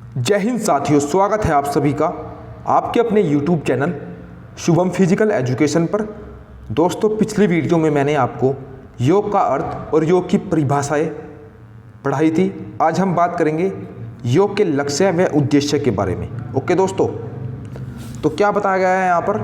जय हिंद साथियों, स्वागत है आप सभी का आपके अपने YouTube channel Shubham physical education पर। दोस्तों, पिछली वीडियो में मैंने आपको योग का अर्थ और योग की परिभाषाएं पढ़ाई थी। आज हम बात करेंगे योग के लक्ष्य व उद्देश्य के बारे में। ओके दोस्तों, तो क्या बताया गया है यहाँ पर?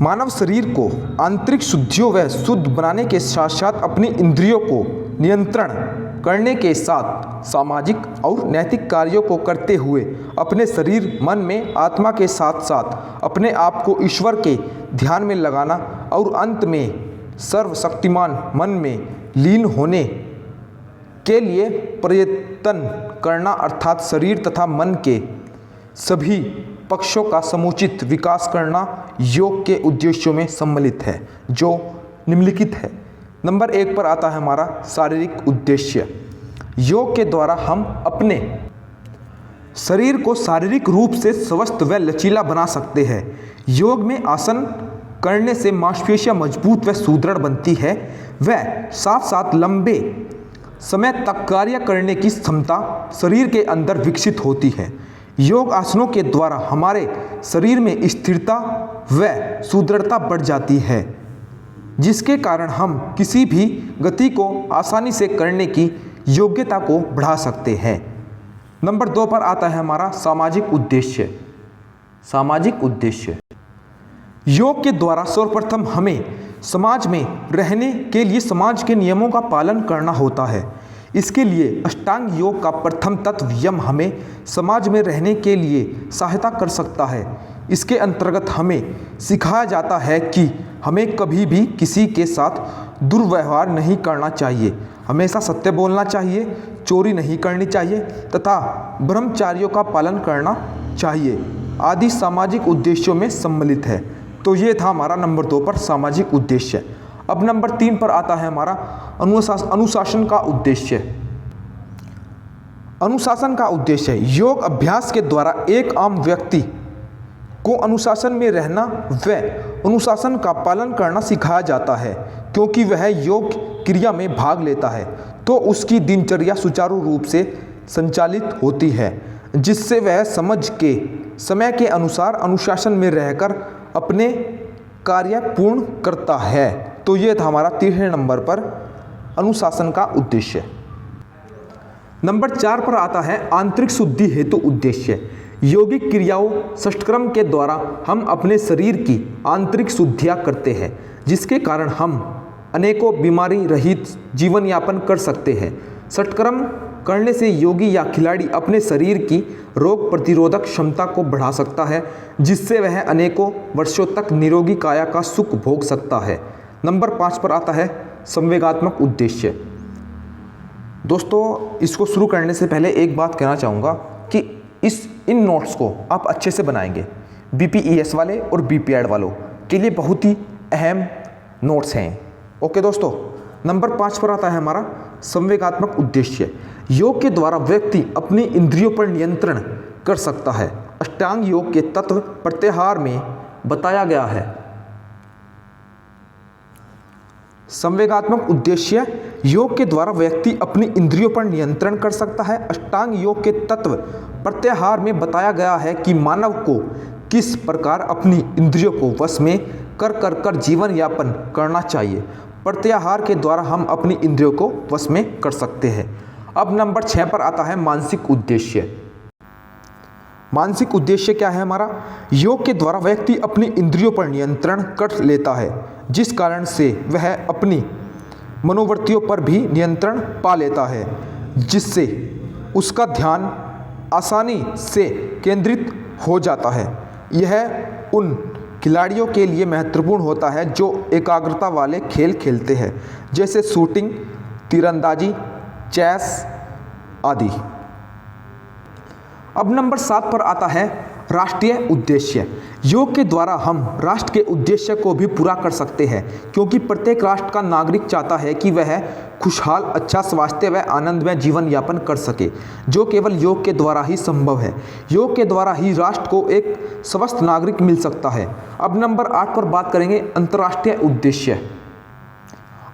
मानव शरीर को आंतरिक शुद्धियों व शुद्ध बनाने के साथ साथ अपनी इंद्रियों को नियंत्रण करने के साथ सामाजिक और नैतिक कार्यों को करते हुए अपने शरीर मन में आत्मा के साथ साथ अपने आप को ईश्वर के ध्यान में लगाना और अंत में सर्वशक्तिमान मन में लीन होने के लिए प्रयत्न करना, अर्थात शरीर तथा मन के सभी पक्षों का समुचित विकास करना योग के उद्देश्यों में सम्मिलित है, जो निम्नलिखित है। नंबर 1 पर आता है हमारा शारीरिक उद्देश्य। योग के द्वारा हम अपने शरीर को शारीरिक रूप से स्वस्थ व लचीला बना सकते हैं। योग में आसन करने से मांसपेशियां मजबूत व सुदृढ़ बनती है व साथ साथ लंबे समय तक कार्य करने की क्षमता शरीर के अंदर विकसित होती है। योग आसनों के द्वारा हमारे शरीर में स्थिरता व सुदृढ़ता बढ़ जाती है, जिसके कारण हम किसी भी गति को आसानी से करने की योग्यता को बढ़ा सकते हैं। नंबर 2 पर आता है हमारा सामाजिक उद्देश्य। सामाजिक उद्देश्य योग के द्वारा सर्वप्रथम हमें समाज में रहने के लिए समाज के नियमों का पालन करना होता है। इसके लिए अष्टांग योग का प्रथम तत्व यम हमें समाज में रहने के लिए सहायता कर सकता है। इसके अंतर्गत हमें सिखाया जाता है कि हमें कभी भी किसी के साथ दुर्व्यवहार नहीं करना चाहिए, हमेशा सत्य बोलना चाहिए, चोरी नहीं करनी चाहिए तथा ब्रह्मचार्यों का पालन करना चाहिए आदि सामाजिक उद्देश्यों में सम्मिलित है। तो ये था हमारा नंबर 2 पर सामाजिक उद्देश्य। अब नंबर 3 पर आता है हमारा अनुशासन का उद्देश्य। अनुशासन का उद्देश्य योग अभ्यास के द्वारा एक आम व्यक्ति को अनुशासन में रहना व अनुशासन का पालन करना सिखाया जाता है। क्योंकि वह योग क्रिया में भाग लेता है तो उसकी दिनचर्या सुचारू रूप से संचालित होती है, जिससे वह समय के अनुसार अनुशासन में रहकर अपने कार्य पूर्ण करता है। तो ये था हमारा 3 नंबर पर अनुशासन का उद्देश्य। नंबर 4 पर आता है आंतरिक शुद्धि हेतु उद्देश्य। यौगिक क्रियाओं षटक्रम के द्वारा हम अपने शरीर की आंतरिक शुद्धियाँ करते हैं, जिसके कारण हम अनेकों बीमारी रहित जीवन यापन कर सकते हैं। षटक्रम करने से योगी या खिलाड़ी अपने शरीर की रोग प्रतिरोधक क्षमता को बढ़ा सकता है, जिससे वह अनेकों वर्षों तक निरोगी काया का सुख भोग सकता है। नंबर 5 पर आता है संवेगात्मक उद्देश्य। दोस्तों, इसको शुरू करने से पहले एक बात कहना चाहूँगा कि इन नोट्स को आप अच्छे से बनाएंगे। BPES वाले और BPED वालों के लिए बहुत ही अहम नोट्स हैं। ओके दोस्तों, नंबर 5 पर आता है हमारा संवेगात्मक उद्देश्य। योग के द्वारा व्यक्ति अपनी इंद्रियों पर नियंत्रण कर सकता है। अष्टांग योग के तत्व प्रत्याहार में बताया गया है। संवेगात्मक उद्देश्य योग के द्वारा व्यक्ति अपनी इंद्रियों पर नियंत्रण कर सकता है। अष्टांग योग के तत्व प्रत्याहार में बताया गया है कि मानव को किस प्रकार अपनी इंद्रियों को वश में कर जीवन यापन करना चाहिए। प्रत्याहार के द्वारा हम अपनी इंद्रियों को वश में कर सकते हैं। अब नंबर 6 पर आता है मानसिक उद्देश्य। मानसिक उद्देश्य क्या है हमारा? योग के द्वारा व्यक्ति अपनी इंद्रियों पर नियंत्रण कर लेता है, जिस कारण से वह अपनी मनोवृत्तियों पर भी नियंत्रण पा लेता है, जिससे उसका ध्यान आसानी से केंद्रित हो जाता है। यह उन खिलाड़ियों के लिए महत्वपूर्ण होता है जो एकाग्रता वाले खेल खेलते हैं, जैसे शूटिंग, तीरंदाजी, चेस आदि। अब नंबर 7 पर आता है राष्ट्रीय उद्देश्य। योग के द्वारा हम राष्ट्र के उद्देश्य को भी पूरा कर सकते हैं, क्योंकि प्रत्येक राष्ट्र का नागरिक चाहता है कि वह खुशहाल, अच्छा स्वास्थ्य व आनंदमय जीवन यापन कर सके, जो केवल योग के द्वारा ही संभव है। योग के द्वारा ही राष्ट्र को एक स्वस्थ नागरिक मिल सकता है। अब नंबर 8 पर बात करेंगे अंतर्राष्ट्रीय उद्देश्य।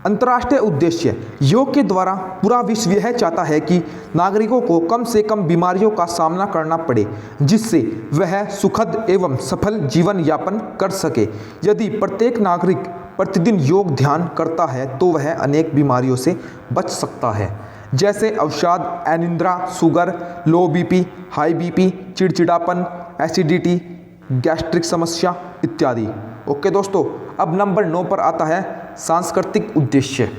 अंतर्राष्ट्रीय उद्देश्य योग के द्वारा पूरा विश्व यह चाहता है कि नागरिकों को कम से कम बीमारियों का सामना करना पड़े, जिससे वह सुखद एवं सफल जीवन यापन कर सके। यदि प्रत्येक नागरिक प्रतिदिन योग ध्यान करता है तो वह अनेक बीमारियों से बच सकता है, जैसे अवसाद, अनिद्रा, शुगर, लो बीपी, हाई बीपी, चिड़चिड़ापन, एसिडिटी, गैस्ट्रिक समस्या इत्यादि। ओके दोस्तों, अब नंबर 9 पर आता है सांस्कृतिक उद्देश्य।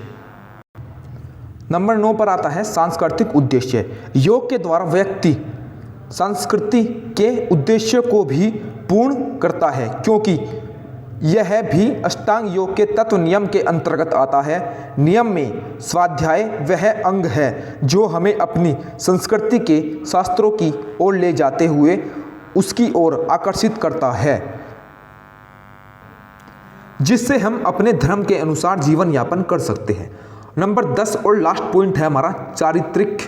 नंबर 9 पर आता है सांस्कृतिक उद्देश्य। योग के द्वारा व्यक्ति संस्कृति के उद्देश्य को भी पूर्ण करता है, क्योंकि यह भी अष्टांग योग के तत्व नियम के अंतर्गत आता है। नियम में स्वाध्याय वह अंग है जो हमें अपनी संस्कृति के शास्त्रों की ओर ले जाते हुए उसकी ओर आकर्षित करता है, जिससे हम अपने धर्म के अनुसार जीवन यापन कर सकते हैं। नंबर 10 और लास्ट पॉइंट है हमारा चारित्रिक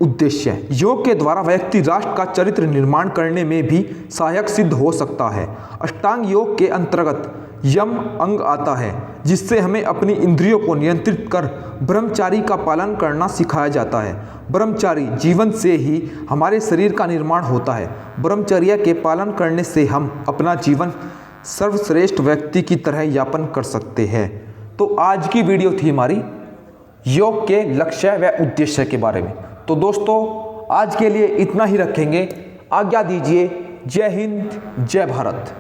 उद्देश्य। योग के द्वारा व्यक्ति राष्ट्र का चरित्र निर्माण करने में भी सहायक सिद्ध हो सकता है। अष्टांग योग के अंतर्गत यम अंग आता है, जिससे हमें अपनी इंद्रियों को नियंत्रित कर ब्रह्मचारी का पालन करना सिखाया जाता है। ब्रह्मचारी जीवन से ही हमारे शरीर का निर्माण होता है। ब्रह्मचर्य के पालन करने से हम अपना जीवन सर्वश्रेष्ठ व्यक्ति की तरह यापन कर सकते हैं। तो आज की वीडियो थी हमारी योग के लक्ष्य व उद्देश्य के बारे में। तो दोस्तों आज के लिए इतना ही रखेंगे। आज्ञा दीजिए। जय हिंद, जय भारत।